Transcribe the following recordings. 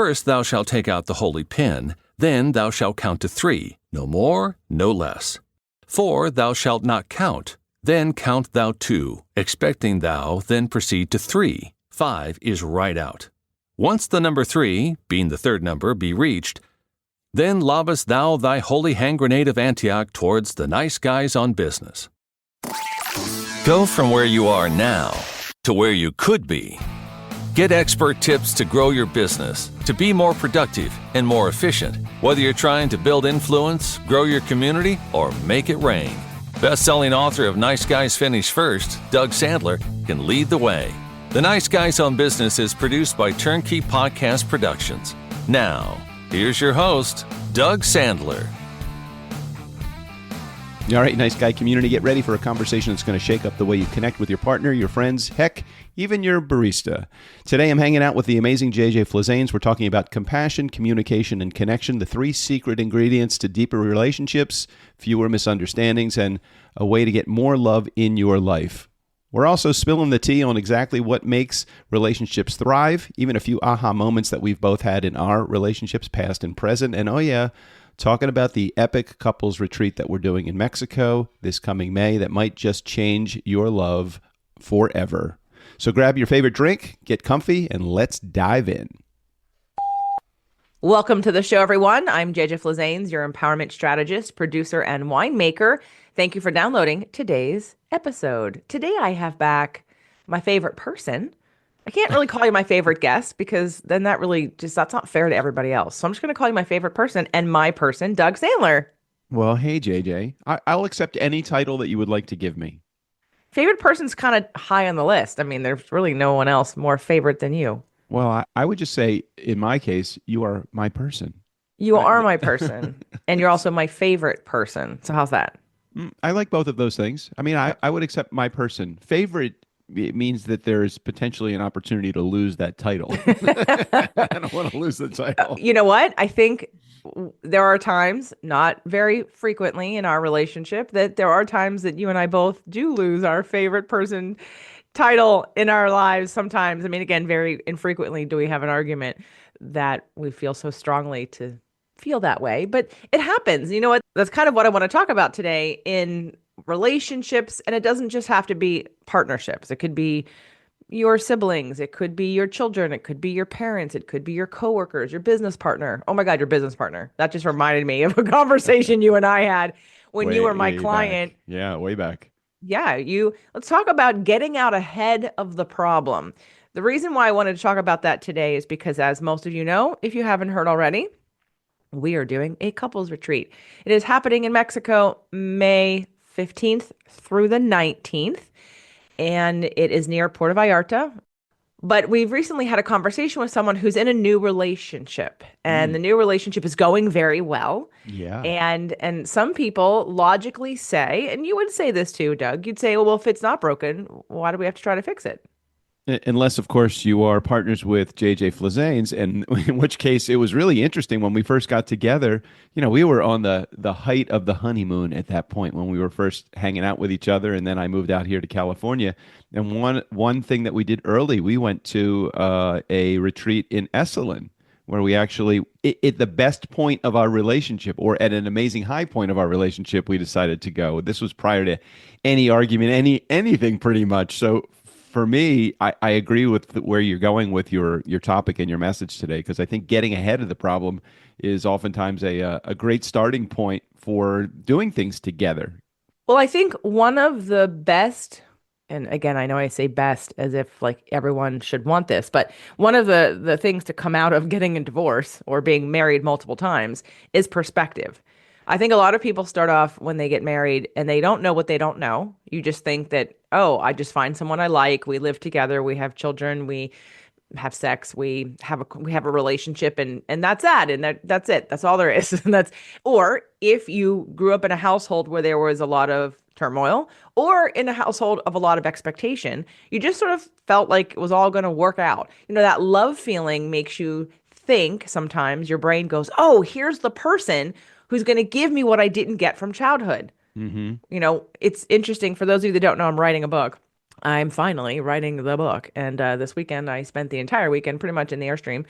First thou shalt take out the holy pin, then thou shalt count to 3, no more, no less. 4 thou shalt not count, then count thou 2, expecting thou then proceed to 3. 5 is right out. Once the number 3, being the third number, be reached, then lobest thou thy holy hand grenade of Antioch towards the nice guys on business. Go from where you are now to where you could be. Get expert tips to grow your business, to be more productive and more efficient, whether you're trying to build influence, grow your community, or make it rain. Best-selling author of Nice Guys Finish First, Doug Sandler, can lead the way. The Nice Guys on Business is produced by Turnkey Podcast Productions. Now, here's your host, Doug Sandler. All right, Nice Guy community, get ready for a conversation that's going to shake up the way you connect with your partner, your friends, heck, even your barista. Today, I'm hanging out with the amazing JJ Flizanes. We're talking about compassion, communication, and connection, the 3 secret ingredients to deeper relationships, fewer misunderstandings, and a way to get more love in your life. We're also spilling the tea on exactly what makes relationships thrive, even a few aha moments that we've both had in our relationships, past and present. And oh yeah, talking about the epic couples retreat that we're doing in Mexico this coming May that might just change your love forever. So grab your favorite drink, get comfy, and let's dive in. Welcome to the show, everyone. I'm JJ Flizanes, your empowerment strategist, producer, and winemaker. Thank you for downloading today's episode. Today I have back my favorite person. I can't really call you my favorite guest because then that's not fair to everybody else. So I'm just going to call you my favorite person and my person, Doug Sandler. Well, hey, JJ, I'll accept any title that you would like to give me. Favorite person's kind of high on the list. I mean, there's really no one else more favorite than you. Well, I would just say, in my case, you are my person. You are my person, and you're also my favorite person. So how's that? I like both of those things. I mean, I would accept my person. Favorite, it means that there's potentially an opportunity to lose that title. I don't want to lose the title. You know what? I think there are times, not very frequently in our relationship, that there are times that you and I both do lose our favorite person title in our lives sometimes. I mean, again, very infrequently do we have an argument that we feel so strongly to feel that way, but it happens. You know what? That's kind of what I want to talk about today in relationships. And it doesn't just have to be partnerships. It could be your siblings. It could be your children. It could be your parents. It could be your coworkers, your business partner. Oh my God, your business partner. That just reminded me of a conversation you and I had when you were my client. Back. Yeah, way back. Yeah, let's talk about getting out ahead of the problem. The reason why I wanted to talk about that today is because, as most of you know, if you haven't heard already, we are doing a couples retreat. It is happening in Mexico, May 15th through the 19th, and it is near Puerto Vallarta. But we've recently had a conversation with someone who's in a new relationship, and the new relationship is going very well. Yeah. And some people logically say, and you would say this too, Doug, you'd say, well, if it's not broken, why do we have to try to fix it? Unless, of course, you are partners with JJ Flizanes, and in which case it was really interesting when we first got together. You know, we were on the height of the honeymoon at that point when we were first hanging out with each other, and then I moved out here to California. And one thing that we did early, we went to a retreat in Esalen, where we actually, at the best point of our relationship, or at an amazing high point of our relationship, we decided to go. This was prior to any argument, anything pretty much. So for me, I agree with where you're going with your topic and your message today, because I think getting ahead of the problem is oftentimes a great starting point for doing things together. Well, I think one of the best, and again, I know I say best as if like everyone should want this, but one of the things to come out of getting a divorce or being married multiple times is perspective. I think a lot of people start off when they get married and they don't know what they don't know. You just think that, oh, I just find someone I like. We live together. We have children. We have sex. We have a relationship, and that's that. And that's it. That's all there is. And or if you grew up in a household where there was a lot of turmoil, or in a household of a lot of expectation, you just sort of felt like it was all going to work out. You know, that love feeling makes you think sometimes, your brain goes, oh, here's the person who's going to give me what I didn't get from childhood. Mm-hmm. You know, it's interesting. For those of you that don't know, I'm writing a book. I'm finally writing the book. And this weekend, I spent the entire weekend pretty much in the Airstream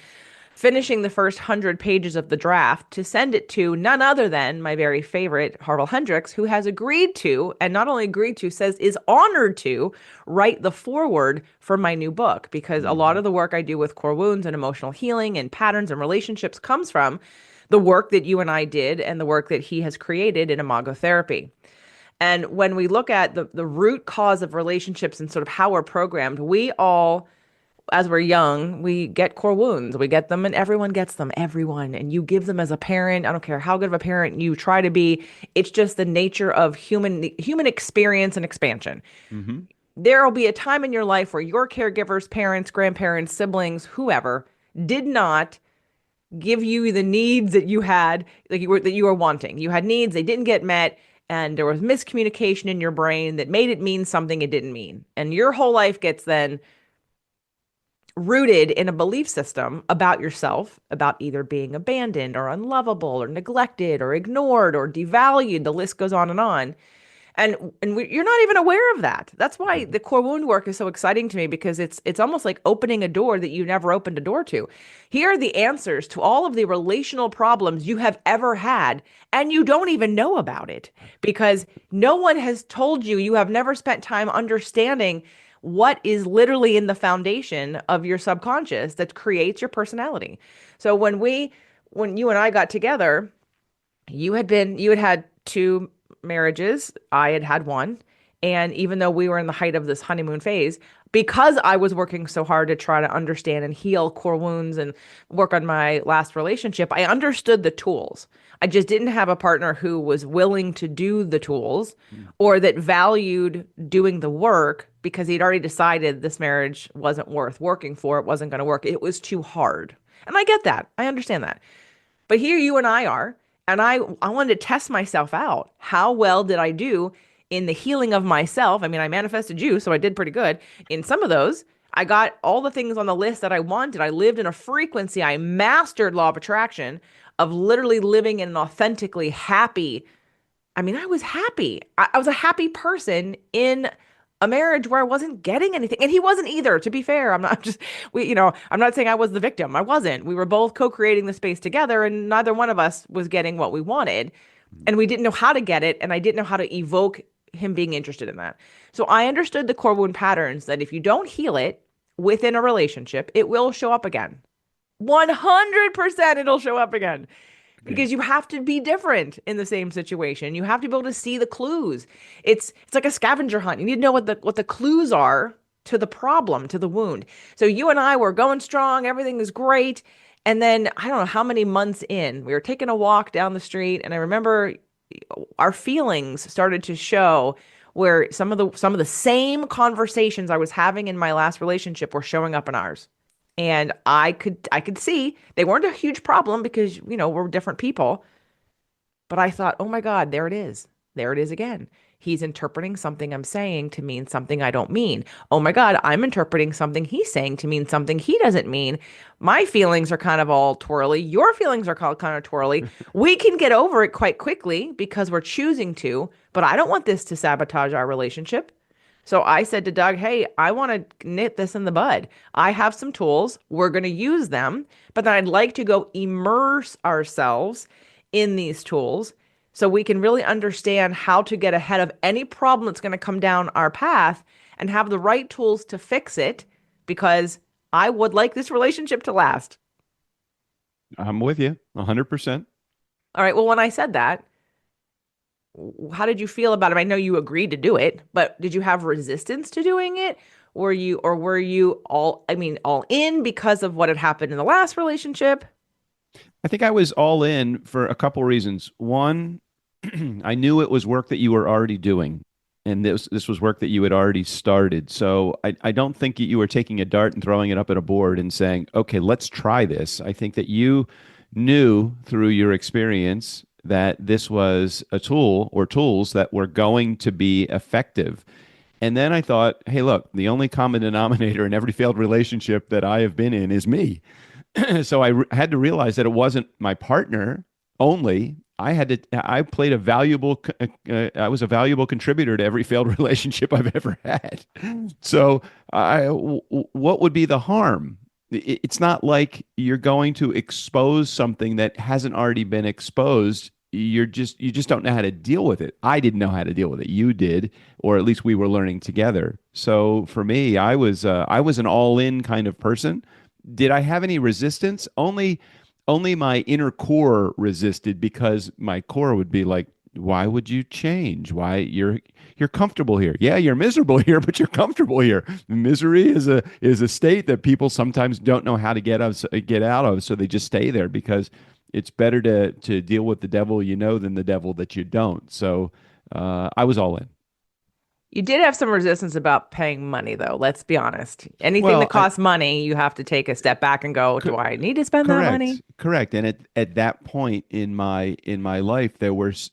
finishing the first 100 pages of the draft to send it to none other than my very favorite, Harville Hendricks, who has agreed to, and not only agreed to, says is honored to write the foreword for my new book, because a lot of the work I do with core wounds and emotional healing and patterns and relationships comes from the work that you and I did and the work that he has created in Imago Therapy. And when we look at the root cause of relationships and sort of how we're programmed, we all, as we're young, we get core wounds. We get them, and everyone gets them, everyone. And you give them as a parent. I don't care how good of a parent you try to be. It's just the nature of human experience and expansion. Mm-hmm. There will be a time in your life where your caregivers, parents, grandparents, siblings, whoever, did not give you the needs that you had, that you were wanting. You had needs, they didn't get met, and there was miscommunication in your brain that made it mean something it didn't mean. And your whole life gets then rooted in a belief system about yourself, about either being abandoned or unlovable or neglected or ignored or devalued. The list goes on and on. You're not even aware of that. That's why the core wound work is so exciting to me, because it's almost like opening a door that you never opened a door to. Here are the answers to all of the relational problems you have ever had, and you don't even know about it because no one has told you. You have never spent time understanding what is literally in the foundation of your subconscious that creates your personality. So when you and I got together, you had had two marriages. I had had one. And even though we were in the height of this honeymoon phase, because I was working so hard to try to understand and heal core wounds and work on my last relationship, I understood the tools. I just didn't have a partner who was willing to do the tools or that valued doing the work, because he'd already decided this marriage wasn't worth working for. It wasn't going to work. It was too hard. And I get that. I understand that. But here you and I are. And I wanted to test myself out. How well did I do in the healing of myself? I mean, I manifested you, so I did pretty good. In some of those, I got all the things on the list that I wanted. I lived in a frequency. I mastered law of attraction of literally living in an authentically happy. I mean, I was happy. I was a happy person in a marriage where I wasn't getting anything. And he wasn't either, to be fair. I'm not I'm not saying I was the victim. I wasn't. We were both co-creating the space together, and neither one of us was getting what we wanted. And we didn't know how to get it. And I didn't know how to evoke him being interested in that. So I understood the core wound patterns that if you don't heal it within a relationship, it will show up again. 100% it'll show up again. Because you have to be different in the same situation. You have to be able to see the clues. It's like a scavenger hunt. You need to know what the clues are to the problem, to the wound. So you and I were going strong. Everything is great. And then I don't know how many months in, we were taking a walk down the street, and I remember our feelings started to show where some of the same conversations I was having in my last relationship were showing up in ours. And I could see they weren't a huge problem because, we're different people. But I thought, oh my God, there it is. There it is again. He's interpreting something I'm saying to mean something I don't mean. Oh my God, I'm interpreting something he's saying to mean something he doesn't mean. My feelings are kind of all twirly. Your feelings are kind of twirly. We can get over it quite quickly because we're choosing to, but I don't want this to sabotage our relationship. So I said to Doug, hey, I want to nip this in the bud. I have some tools. We're going to use them, but then I'd like to go immerse ourselves in these tools so we can really understand how to get ahead of any problem that's going to come down our path and have the right tools to fix it, because I would like this relationship to last. I'm with you 100%. All right. Well, when I said that, how did you feel about it? I know you agreed to do it, but did you have resistance to doing it? Were you all in because of what had happened in the last relationship? I think I was all in for a couple reasons. One, I knew it was work that you were already doing, and this was work that you had already started. So I don't think you were taking a dart and throwing it up at a board and saying, okay, let's try this. I think that you knew through your experience that this was a tool or tools that were going to be effective. And then I thought, hey, look, the only common denominator in every failed relationship that I have been in is me. So I had to realize that it wasn't my partner only. I played I was a valuable contributor to every failed relationship I've ever had. So what would be the harm? It's not like you're going to expose something that hasn't already been exposed. You just don't know how to deal with it. I didn't know how to deal with it. You did, or at least we were learning together. So for me, I was an all-in kind of person. Did I have any resistance? Only my inner core resisted, because my core would be like, why would you change? Why you're comfortable here? Yeah, you're miserable here, but you're comfortable here. Misery is a state that people sometimes don't know how to get out of, so they just stay there, because it's better to deal with the devil you know than the devil that you don't. So I was all in. You did have some resistance about paying money, though. Let's be honest. Anything that Well, costs money, you have to take a step back and go, do I need to spend that correct, money? correct. And at that point in my life, that was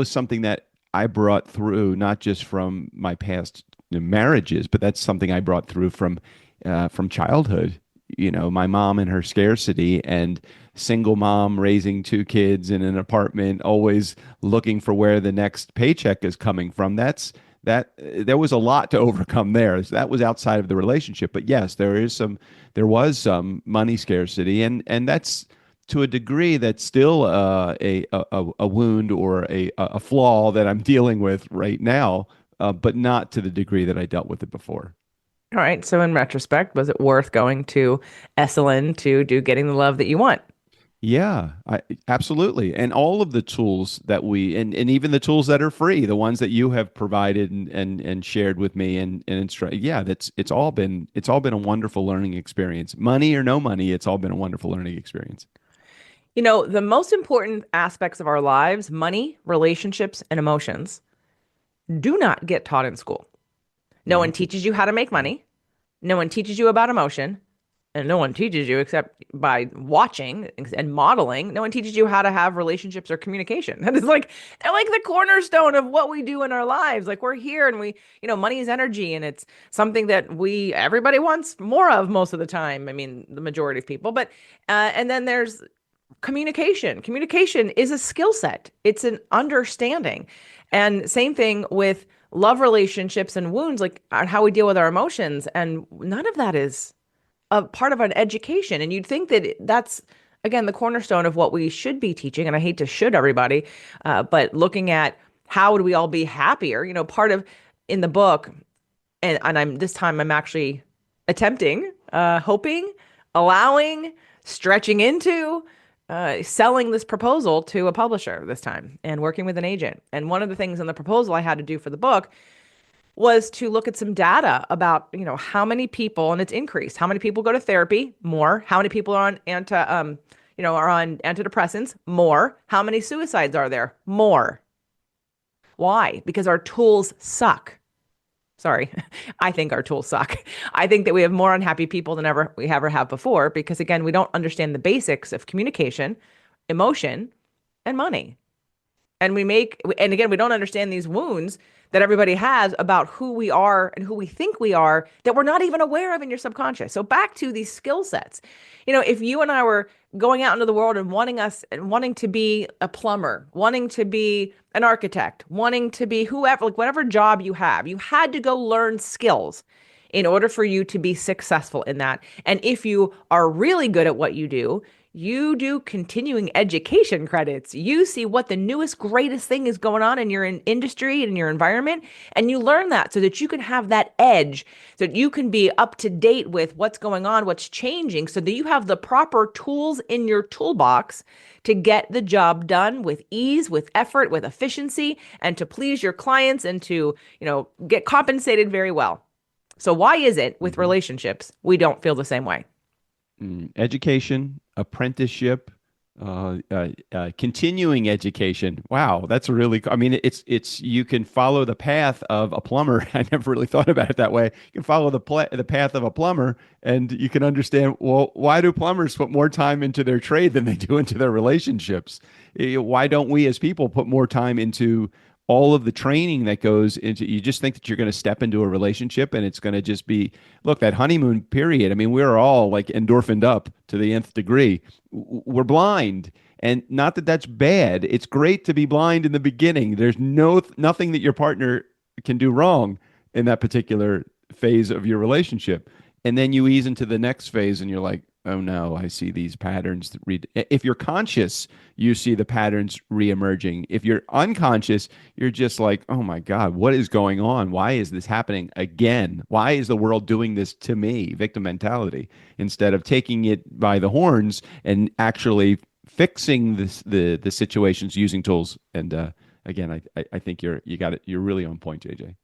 something that I brought through, not just from my past marriages, but that's something I brought through from childhood. You know, my mom and her scarcity, and single mom raising two kids in an apartment, always looking for where the next paycheck is coming from. There was a lot to overcome there. That was outside of the relationship. But yes, there was some money scarcity, and that's, to a degree, that's still a wound or a flaw that I'm dealing with right now, but not to the degree that I dealt with it before. All right. So in retrospect, was it worth going to Esalen to do getting the love that you want? Yeah, absolutely. And all of the tools that and even the tools that are free, the ones that you have provided and shared with me and instruct. Yeah, it's all been a wonderful learning experience. Money or no money, it's all been a wonderful learning experience. You know, the most important aspects of our lives, money, relationships, and emotions, do not get taught in school. No one Mhm. teaches you how to make money. No one teaches you about emotion. And no one teaches you except by watching and modeling. No one teaches you how to have relationships or communication. That is like, they're like the cornerstone of what we do in our lives. Like we're here and money is energy and it's something that everybody wants more of most of the time. I mean, the majority of people. But, and then there's communication. Communication is a skill set, it's an understanding. And same thing with love relationships and wounds, like how we deal with our emotions. And none of that is a part of an education. And you'd think that that's, again, the cornerstone of what we should be teaching. And I hate to should everybody, but looking at how do we all be happier, part of in the book, and I'm actually attempting, hoping, allowing, stretching into selling this proposal to a publisher this time and working with an agent. And one of the things in the proposal I had to do for the book was to look at some data about, how many people, and it's increased, how many people go to therapy, more, how many people are on are on antidepressants, more, how many suicides are there, more. Why? Because our tools suck. Sorry, I think our tools suck. I think that we have more unhappy people than we ever have before because, again, we don't understand the basics of communication, emotion, and money. And again, we don't understand these wounds that everybody has about who we are and who we think we are that we're not even aware of in your subconscious. So back to these skill sets. If you and I were going out into the world and wanting to be a plumber, wanting to be an architect, wanting to be whoever, like whatever job you have, you had to go learn skills in order for you to be successful in that. And if you are really good at what you do continuing education credits. You see what the newest, greatest thing is going on in your industry and in your environment, and you learn that so that you can have that edge, so that you can be up to date with what's going on, what's changing, so that you have the proper tools in your toolbox to get the job done with ease, with effort, with efficiency, and to please your clients and to, get compensated very well. So why is it with Mhm. relationships we don't feel the same way? Education, apprenticeship, continuing education. Wow, that's really. I mean, it's you can follow the path of a plumber. I never really thought about it that way. You can follow the path of a plumber, and you can understand. Well, why do plumbers put more time into their trade than they do into their relationships? Why don't we as people put more time into all of the training that goes into? You just think that you're going to step into a relationship and it's going to just be, look, that honeymoon period. I mean, we're all like endorphined up to the nth degree. We're blind. And not that that's bad. It's great to be blind in the beginning. There's nothing that your partner can do wrong in that particular phase of your relationship. And then you ease into the next phase and you're like, oh no, I see these patterns. If you're conscious, you see the patterns reemerging. If you're unconscious, you're just like, oh my God, what is going on? Why is this happening again? Why is the world doing this to me? Victim mentality, instead of taking it by the horns and actually fixing the situations using tools. And again, I think you got it. You're really on point, JJ.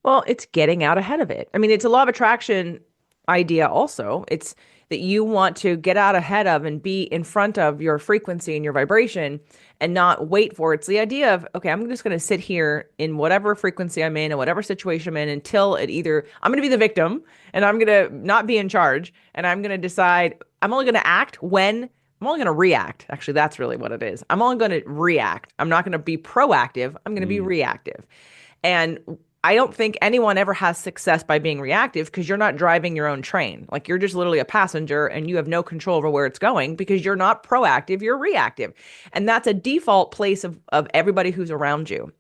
Well, it's getting out ahead of it. I mean, it's a law of attraction idea also. It's that you want to get out ahead of and be in front of your frequency and your vibration and not wait for it. It's the idea of, okay, I'm just going to sit here in whatever frequency I'm in and whatever situation I'm in until it either, I'm going to be the victim and I'm going to not be in charge. And I'm going to decide I'm only going to act when I'm only going to react. Actually, that's really what it is. I'm only going to react. I'm not going to be proactive. I'm going to be reactive. And I don't think anyone ever has success by being reactive because you're not driving your own train. Like you're just literally a passenger and you have no control over where it's going because you're not proactive, you're reactive. And that's a default place of everybody who's around you.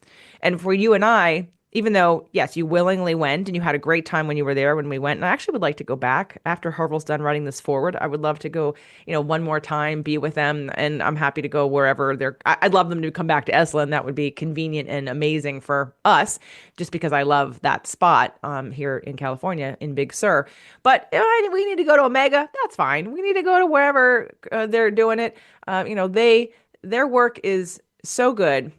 And for you and I, even though, yes, you willingly went and you had a great time when you were there when we went. And I actually would like to go back after Harville's done writing this forward. I would love to go, one more time, be with them. And I'm happy to go wherever I'd love them to come back to Esalen. That would be convenient and amazing for us, just because I love that spot here in California in Big Sur. But we need to go to Omega. That's fine. We need to go to wherever they're doing it. Their work is so good.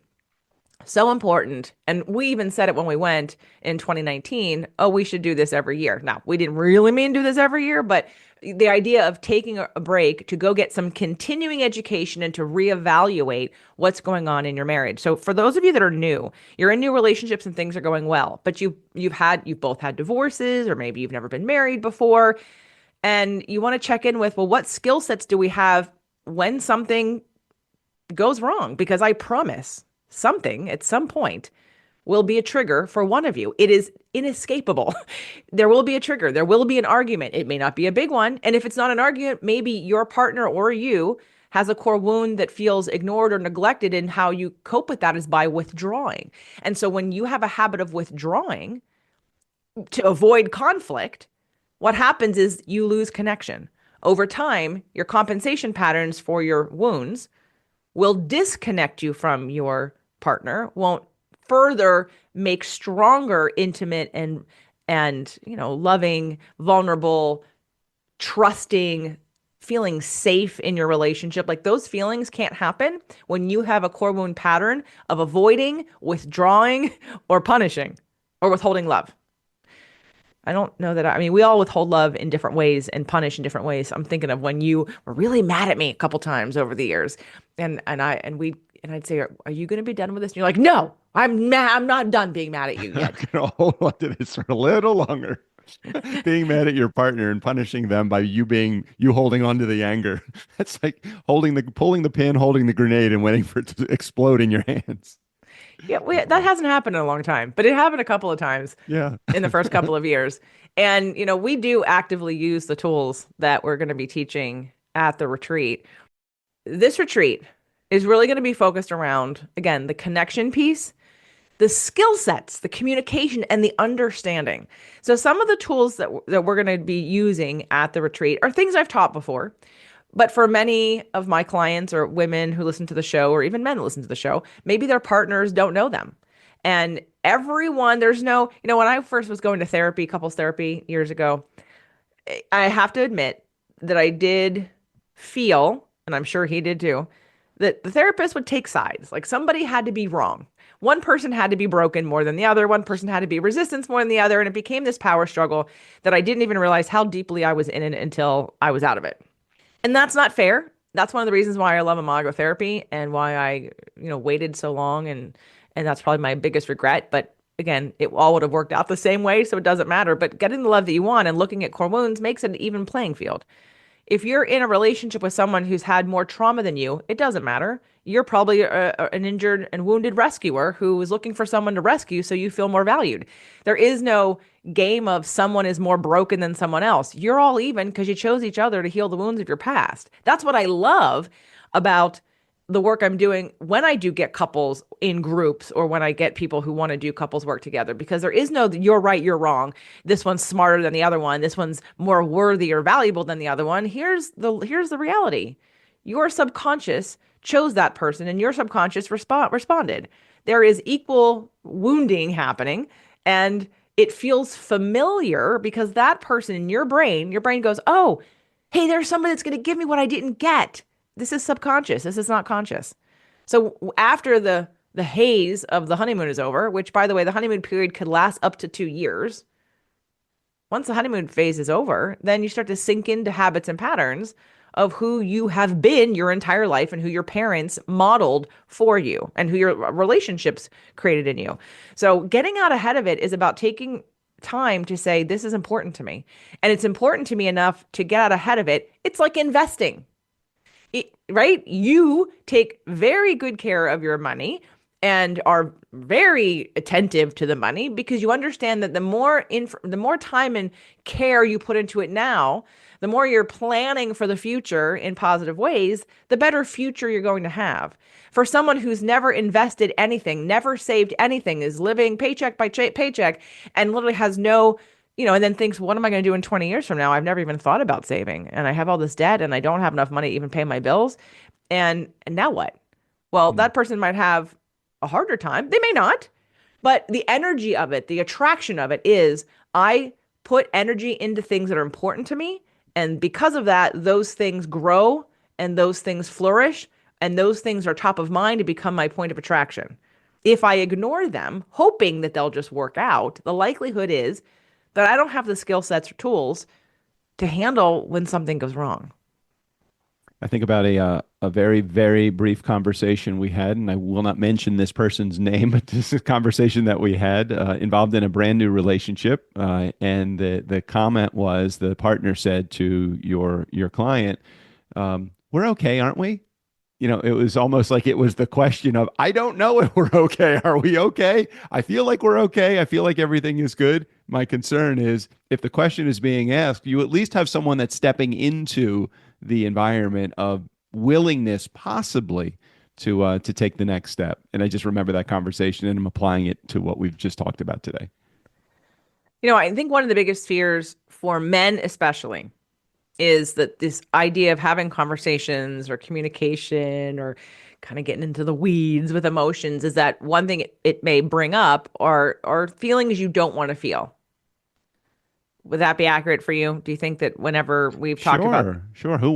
So important. And we even said it when we went in 2019, oh, we should do this every year. Now, we didn't really mean do this every year, but the idea of taking a break to go get some continuing education and to reevaluate what's going on in your marriage. So for those of you that are new, you're in new relationships and things are going well, but you've both had divorces, or maybe you've never been married before, and you want to check in with, well, what skill sets do we have when something goes wrong? Because I promise something at some point will be a trigger for one of you. It is inescapable. There will be a trigger. There will be an argument. It may not be a big one. And if it's not an argument, maybe your partner or you has a core wound that feels ignored or neglected, and how you cope with that is by withdrawing. And so when you have a habit of withdrawing to avoid conflict, what happens is you lose connection. Over time, your compensation patterns for your wounds will disconnect you from your partner, won't further make stronger, intimate, and loving, vulnerable, trusting, feeling safe in your relationship. Like those feelings can't happen when you have a core wound pattern of avoiding, withdrawing, or punishing, or withholding love. I don't know that we all withhold love in different ways and punish in different ways. I'm thinking of when you were really mad at me a couple times over the years, and I'd say, are you going to be done with this? And you're like, no, I'm not done being mad at you yet. I'm going to hold on to this for a little longer. Being mad at your partner and punishing them by you holding on to the anger. That's like pulling the pin, holding the grenade, and waiting for it to explode in your hands. Yeah, that hasn't happened in a long time, but it happened a couple of times. Yeah. In the first couple of years. And, we do actively use the tools that we're going to be teaching at the retreat. This retreat is really going to be focused around, again, the connection piece, the skill sets, the communication, and the understanding. So some of the tools that we're going to be using at the retreat are things I've taught before. But for many of my clients or women who listen to the show, or even men who listen to the show, maybe their partners don't know them. And everyone, there's no, when I first was going to therapy, couples therapy years ago, I have to admit that I did feel, and I'm sure he did too, that the therapist would take sides. Like somebody had to be wrong. One person had to be broken more than the other. One person had to be resistance more than the other. And it became this power struggle that I didn't even realize how deeply I was in it until I was out of it. And that's not fair. That's one of the reasons why I love imago therapy and why I, waited so long. And that's probably my biggest regret. But again, it all would have worked out the same way, so it doesn't matter. But getting the love that you want and looking at core wounds makes it an even playing field. If you're in a relationship with someone who's had more trauma than you, it doesn't matter. You're probably an injured and wounded rescuer who is looking for someone to rescue, so you feel more valued. There is no game of someone is more broken than someone else. You're all even because you chose each other to heal the wounds of your past. That's what I love about the work I'm doing when I do get couples in groups or when I get people who want to do couples work together, because there is no you're right, you're wrong. This one's smarter than the other one. This one's more worthy or valuable than the other one. Here's the reality. Your subconscious chose that person and your subconscious responded. There is equal wounding happening, and it feels familiar because that person in your brain goes, "Oh, hey, there's somebody that's going to give me what I didn't get." This is subconscious. This is not conscious. So after the haze of the honeymoon is over, which by the way, the honeymoon period could last up to 2 years. Once the honeymoon phase is over, then you start to sink into habits and patterns of who you have been your entire life and who your parents modeled for you and who your relationships created in you. So getting out ahead of it is about taking time to say, this is important to me. And it's important to me enough to get out ahead of it. It's like investing. Right? You take very good care of your money and are very attentive to the money because you understand that the more time and care you put into it now, the more you're planning for the future in positive ways, the better future you're going to have. For someone who's never invested anything, never saved anything, is living paycheck by paycheck and literally has no, and then thinks, what am I going to do in 20 years from now? I've never even thought about saving and I have all this debt and I don't have enough money to even pay my bills. And now what? Well, that person might have a harder time. They may not, but the energy of it, the attraction of it is I put energy into things that are important to me. And because of that, those things grow and those things flourish and those things are top of mind to become my point of attraction. If I ignore them, hoping that they'll just work out, the likelihood is that I don't have the skill sets or tools to handle when something goes wrong. I think about a very, very brief conversation we had, and I will not mention this person's name, but this is a conversation that we had involved in a brand new relationship. And the comment was, the partner said to your client, "We're okay, aren't we?" It was almost like it was the question of, I don't know if we're okay. Are we okay? I feel like we're okay. I feel like everything is good. My concern is if the question is being asked, you at least have someone that's stepping into the environment of willingness possibly to take the next step. And I just remember that conversation and I'm applying it to what we've just talked about today. I think one of the biggest fears for men especially is that this idea of having conversations or communication or kind of getting into the weeds with emotions is that one thing it may bring up are feelings you don't want to feel. Would that be accurate for you? Do you think that whenever we've talked about Sure. Who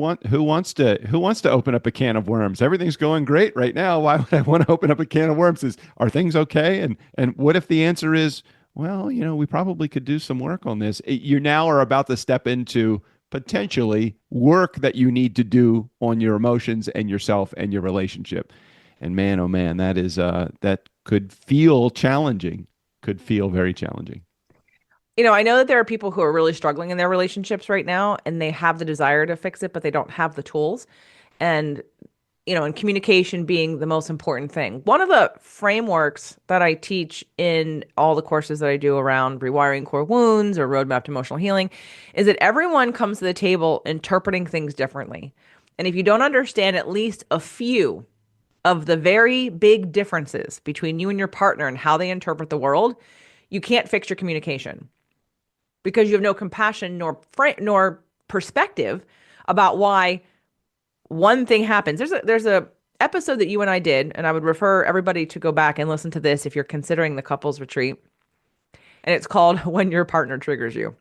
wants to open up a can of worms? Everything's going great right now. Why would I want to open up a can of worms? Are things okay? And what if the answer is, well, we probably could do some work on this. You now are about to step into potentially work that you need to do on your emotions and yourself and your relationship. And man, oh man, that could feel challenging, could feel very challenging. I know that there are people who are really struggling in their relationships right now and they have the desire to fix it, but they don't have the tools. And, and communication being the most important thing. One of the frameworks that I teach in all the courses that I do around rewiring core wounds or roadmap to emotional healing is that everyone comes to the table interpreting things differently. And if you don't understand at least a few of the very big differences between you and your partner and how they interpret the world, you can't fix your communication. Because you have no compassion nor perspective about why one thing happens. There's a episode that you and I did, and I would refer everybody to go back and listen to this if you're considering the couples retreat. And it's called When Your Partner Triggers You.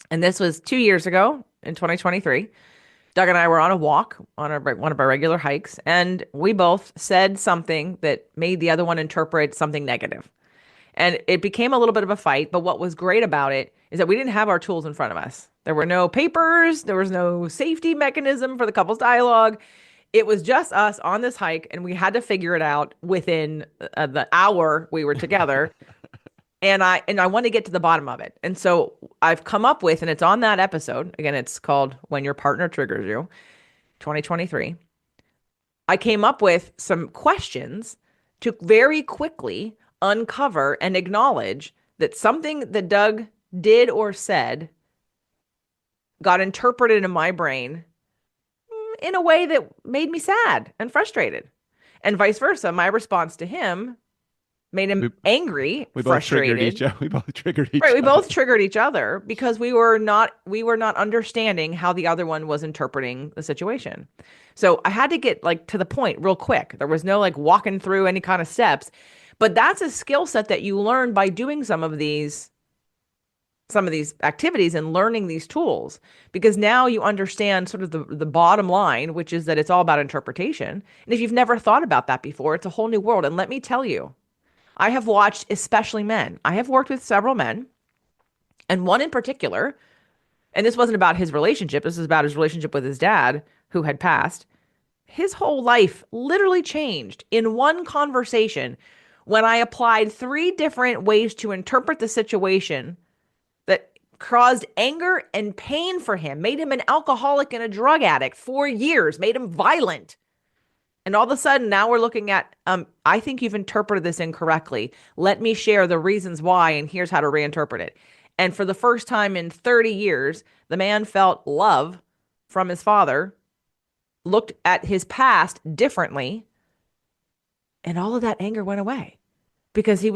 And this was 2 years ago in 2023. Doug and I were on a walk on one of our regular hikes, and we both said something that made the other one interpret something negative. And it became a little bit of a fight, but what was great about it is that we didn't have our tools in front of us. There were no papers, there was no safety mechanism for the couple's dialogue. It was just us on this hike, and we had to figure it out within the hour we were together. And I want to get to the bottom of it. And so I've come up with, and it's on that episode, again, it's called When Your Partner Triggers You, 2023. I came up with some questions to very quickly uncover and acknowledge that something that Doug did or said got interpreted in my brain in a way that made me sad and frustrated. And vice versa. My response to him made him angry, We both triggered frustrated. each other. We both triggered each Right, we other. both triggered each other because we were not understanding how the other one was interpreting the situation. So I had to get like to the point real quick. There was no like walking through any kind of steps, but that's a skill set that you learn by doing some of these activities and learning these tools, because now you understand sort of the bottom line, which is that it's all about interpretation. And if you've never thought about that before, it's a whole new world. And let me tell you, I have watched, especially men. I have worked with several men, and one in particular, and this wasn't about his relationship, this is about his relationship with his dad who had passed. His whole life literally changed in one conversation when I applied 3 different ways to interpret the situation that caused anger and pain for him, made him an alcoholic and a drug addict for years, made him violent. And all of a sudden, now we're looking at, I think you've interpreted this incorrectly. Let me share the reasons why, and here's how to reinterpret it. And for the first time in 30 years, the man felt love from his father, looked at his past differently, and all of that anger went away because he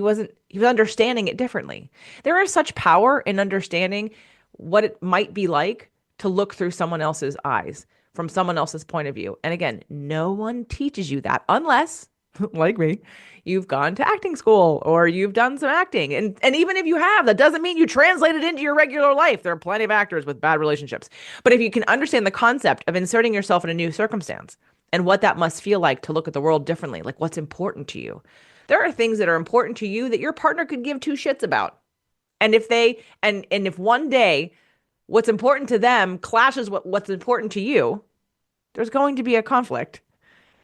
was understanding it differently. There is such power in understanding what it might be like to look through someone else's eyes, from someone else's point of view. And again, no one teaches you that unless, like me, you've gone to acting school or you've done some acting. And even if you have, that doesn't mean you translate it into your regular life. There are plenty of actors with bad relationships. But if you can understand the concept of inserting yourself in a new circumstance and what that must feel like to look at the world differently, like what's important to you. There are things that are important to you that your partner could give 2 shits about. And if one day what's important to them clashes what's important to you, there's going to be a conflict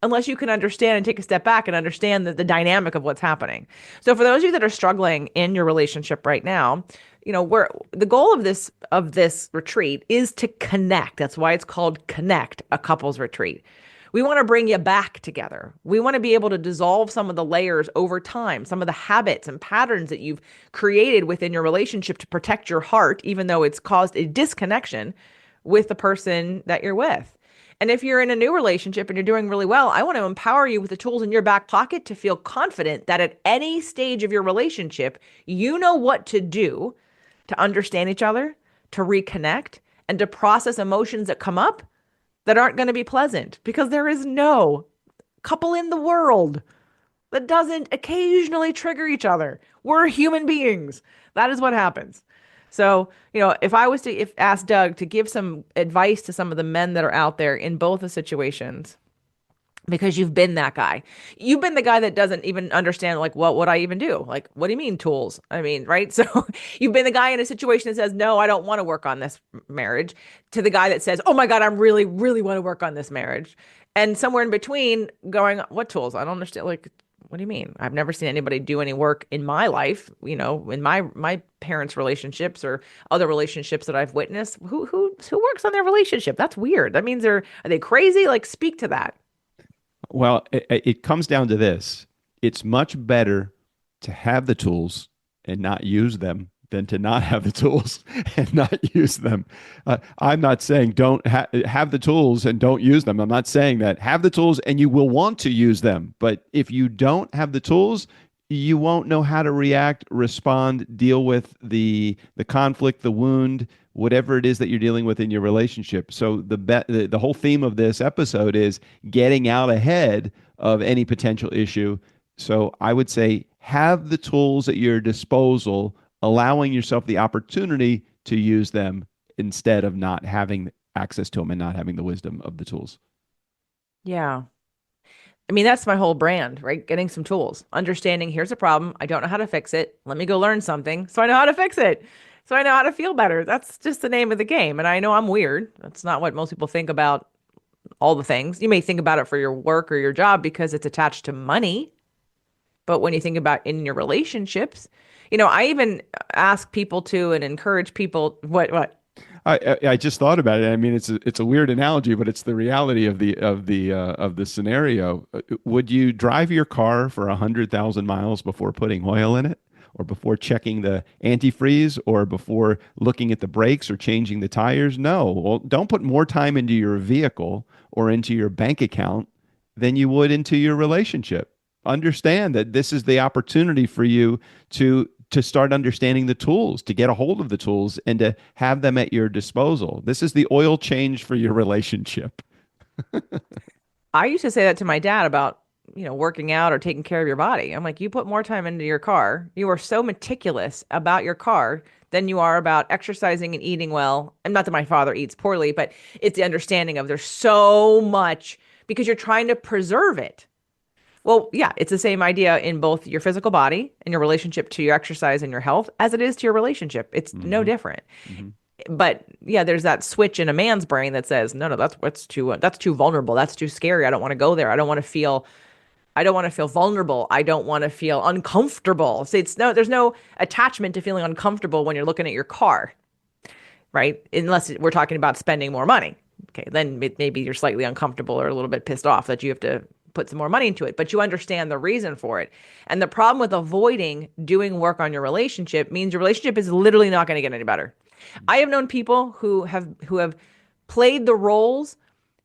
unless you can understand and take a step back and understand the dynamic of what's happening. So for those of you that are struggling in your relationship right now, the goal of this retreat is to connect. That's why it's called Connect, a couples retreat. We want to bring you back together. We want to be able to dissolve some of the layers over time, some of the habits and patterns that you've created within your relationship to protect your heart, even though it's caused a disconnection with the person that you're with. And if you're in a new relationship and you're doing really well, I want to empower you with the tools in your back pocket to feel confident that at any stage of your relationship, you know what to do to understand each other, to reconnect, and to process emotions that come up that aren't going to be pleasant, because there is no couple in the world that doesn't occasionally trigger each other. We're human beings. That is what happens. So, if I was to ask Doug to give some advice to some of the men that are out there in both the situations, because you've been that guy. You've been the guy that doesn't even understand, like, what would I even do? Like, what do you mean tools? I mean, right? So you've been the guy in a situation that says, no, I don't want to work on this marriage, to the guy that says, oh my God, I really, really want to work on this marriage. And somewhere in between going, what tools? I don't understand. Like, what do you mean? I've never seen anybody do any work in my life, in my parents' relationships or other relationships that I've witnessed. Who works on their relationship? That's weird. That means are they crazy? Like, speak to that. Well, it comes down to this. It's much better to have the tools and not use them than to not have the tools and not use them. I'm not saying don't have the tools and don't use them. I'm not saying that. Have the tools and you will want to use them. But if you don't have the tools, you won't know how to react, respond, deal with the conflict, the wound, whatever it is that you're dealing with in your relationship. So the whole theme of this episode is getting out ahead of any potential issue. So I would say have the tools at your disposal, allowing yourself the opportunity to use them instead of not having access to them and not having the wisdom of the tools. Yeah. I mean, that's my whole brand, right? Getting some tools, understanding here's a problem. I don't know how to fix it. Let me go learn something so I know how to fix it. So I know how to feel better. That's just the name of the game. And I know I'm weird. That's not what most people think about all the things. You may think about it for your work or your job because it's attached to money. But when you think about in your relationships, I even ask people to and encourage people, what? I just thought about it. I mean, it's a weird analogy, but it's the reality of the scenario. Would you drive your car for 100,000 miles before putting oil in it? or before checking the antifreeze or before looking at the brakes or changing the tires. No, well, don't put more time into your vehicle or into your bank account than you would into your relationship. Understand that this is the opportunity for you to start understanding the tools, to get a hold of the tools and to have them at your disposal. This is the oil change for your relationship. I used to say that to my dad about, working out or taking care of your body. I'm like, you put more time into your car. You are so meticulous about your car than you are about exercising and eating well. And not that my father eats poorly, but it's the understanding of there's so much because you're trying to preserve it. Well, yeah, it's the same idea in both your physical body and your relationship to your exercise and your health as it is to your relationship. It's no different. But yeah, there's that switch in a man's brain that says, no, that's too vulnerable. That's too scary. I don't want to go there. I don't want to feel vulnerable. I don't want to feel uncomfortable. So there's no attachment to feeling uncomfortable when you're looking at your car, right? Unless we're talking about spending more money. Okay, then maybe you're slightly uncomfortable or a little bit pissed off that you have to put some more money into it, but you understand the reason for it. And the problem with avoiding doing work on your relationship means your relationship is literally not going to get any better. I have known people who have played the roles,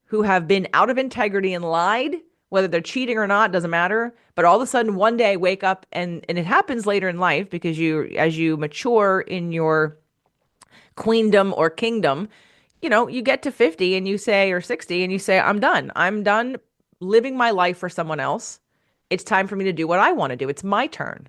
who have been out of integrity and lied, whether they're cheating or not, doesn't matter. But all of a sudden one day wake up and it happens later in life because as you mature in your queendom or kingdom, you get to 50 and you say, or 60 and you say, I'm done. I'm done living my life for someone else. It's time for me to do what I want to do. It's my turn.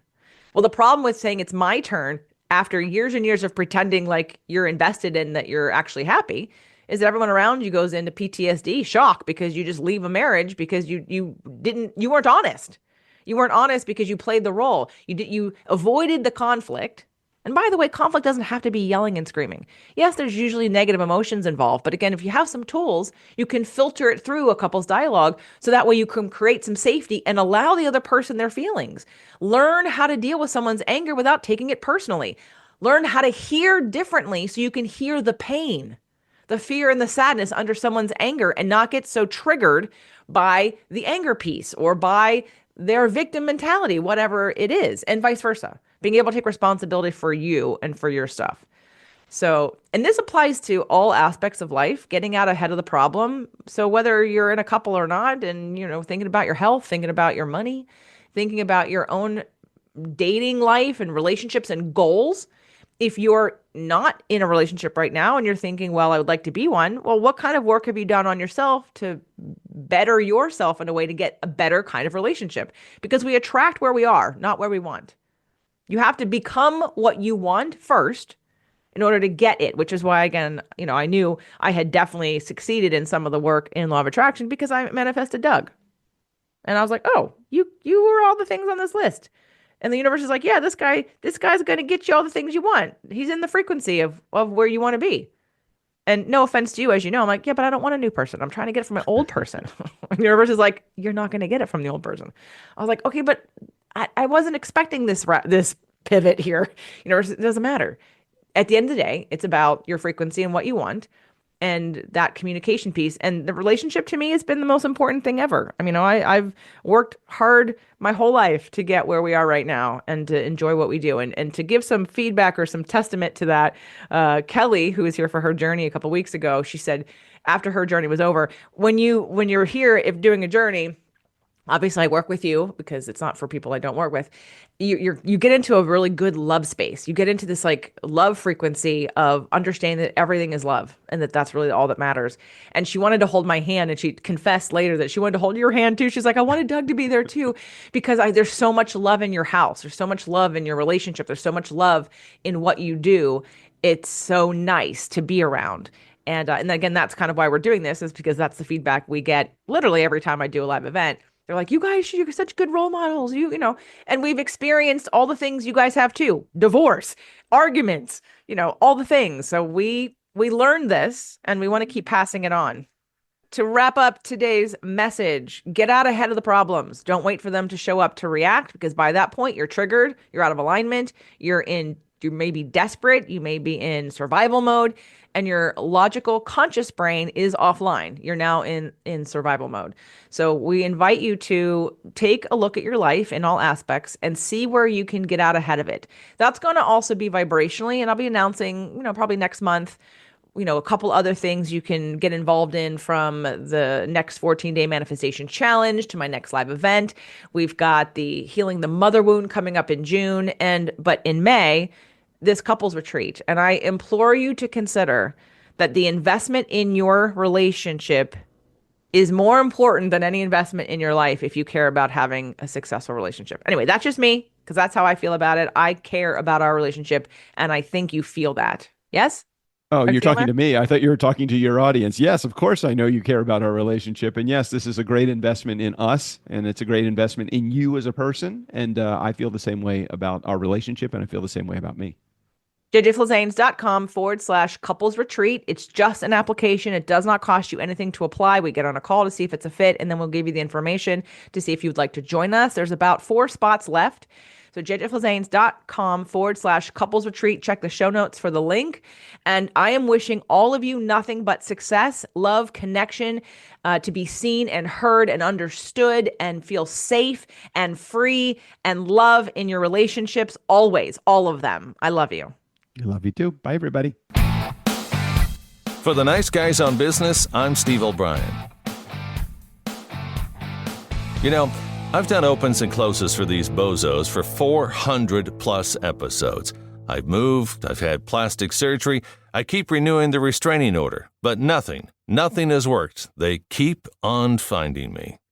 Well, the problem with saying it's my turn after years and years of pretending like you're invested in that you're actually happy is that everyone around you goes into PTSD shock because you just leave a marriage because you weren't honest. You weren't honest because you played the role. You avoided the conflict. And by the way, conflict doesn't have to be yelling and screaming. Yes, there's usually negative emotions involved. But again, if you have some tools, you can filter it through a couple's dialogue. So that way you can create some safety and allow the other person their feelings. Learn how to deal with someone's anger without taking it personally. Learn how to hear differently so you can hear the pain, the fear and the sadness under someone's anger and not get so triggered by the anger piece or by their victim mentality, whatever it is, and vice versa. Being able to take responsibility for you and for your stuff. So, and this applies to all aspects of life, getting out ahead of the problem. So whether you're in a couple or not, and, thinking about your health, thinking about your money, thinking about your own dating life and relationships and goals. If you're not in a relationship right now and you're thinking, well, I would like to be one. Well, what kind of work have you done on yourself to better yourself in a way to get a better kind of relationship? Because we attract where we are, not where we want. You have to become what you want first in order to get it, which is why, again, I knew I had definitely succeeded in some of the work in law of attraction because I manifested Doug. And I was like, oh, you were all the things on this list. And the universe is like, yeah, this guy's going to get you all the things you want. He's in the frequency of where you want to be. And no offense to you, as you know, I'm like, yeah, but I don't want a new person. I'm trying to get it from an old person. And the universe is like, you're not going to get it from the old person. I was like, okay, but I wasn't expecting this pivot here. Universe, it doesn't matter. At the end of the day, it's about your frequency and what you want. And that communication piece and the relationship to me has been the most important thing ever. I mean, I've worked hard my whole life to get where we are right now and to enjoy what we do. And to give some feedback or some testament to that, Kelly, who was here for her journey a couple weeks ago, she said after her journey was over, when you're here, if doing a journey, obviously I work with you because it's not for people I don't work with. You get into a really good love space. You get into this like love frequency of understanding that everything is love and that that's really all that matters. And she wanted to hold my hand and she confessed later that she wanted to hold your hand too. She's like, I wanted Doug to be there too because there's so much love in your house. There's so much love in your relationship. There's so much love in what you do. It's so nice to be around. And again, that's kind of why we're doing this is because that's the feedback we get literally every time I do a live event. They're like, you guys, you're such good role models, and we've experienced all the things you guys have too. Divorce, arguments, all the things. So we learned this and we want to keep passing it on. To wrap up today's message, get out ahead of the problems. Don't wait for them to show up to react because by that point you're triggered, you're out of alignment, you're in You may be desperate, you may be in survival mode, and your logical conscious brain is offline. You're now in survival mode. So we invite you to take a look at your life in all aspects and see where you can get out ahead of it. That's going to also be vibrationally, and I'll be announcing, probably next month, a couple other things you can get involved in, from the next 14-day manifestation challenge to my next live event. We've got the Healing the Mother Wound coming up in June, but in May, this couples retreat. And I implore you to consider that the investment in your relationship is more important than any investment in your life if you care about having a successful relationship. Anyway, that's just me, because that's how I feel about it. I care about our relationship, and I think you feel that. Yes? Oh, you're talking to me. I thought you were talking to your audience. Yes, of course, I know you care about our relationship. And yes, this is a great investment in us, and it's a great investment in you as a person. And I feel the same way about our relationship, and I feel the same way about me. jjflizanes.com/couples retreat. It's just an application. It does not cost you anything to apply. We get on a call to see if it's a fit, and then we'll give you the information to see if you'd like to join us. There's about 4 spots left. So jjflizanes.com/couples retreat. Check the show notes for the link. And I am wishing all of you nothing but success, love, connection, to be seen and heard and understood, and feel safe and free and love in your relationships always, all of them. I love you. I love you too. Bye, everybody. For the Nice Guys on Business, I'm Steve O'Brien. I've done opens and closes for these bozos for 400 plus episodes. I've moved, I've had plastic surgery, I keep renewing the restraining order, but nothing has worked. They keep on finding me.